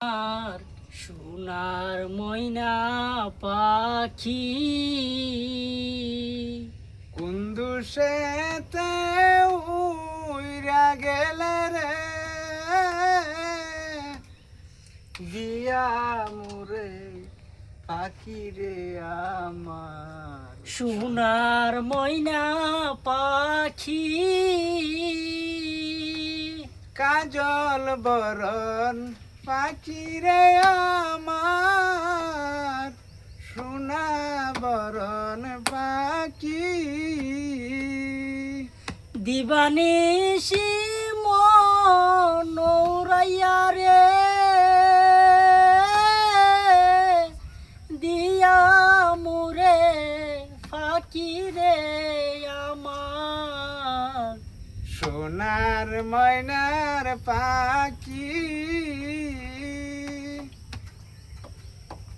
আর সোনার ময়না পাখি কুন্দুসেতে উইরা গেলে রে দিয়া মুরে পাখি রে আমার সোনার ময়না পাখি কাজল বরণ পাখি রে আমার সোনা বরণ পাখি দিবানিশি মনোরাইয়া রে দিয়া মুরে ফাঁকি রে আমার সোনার ময়নার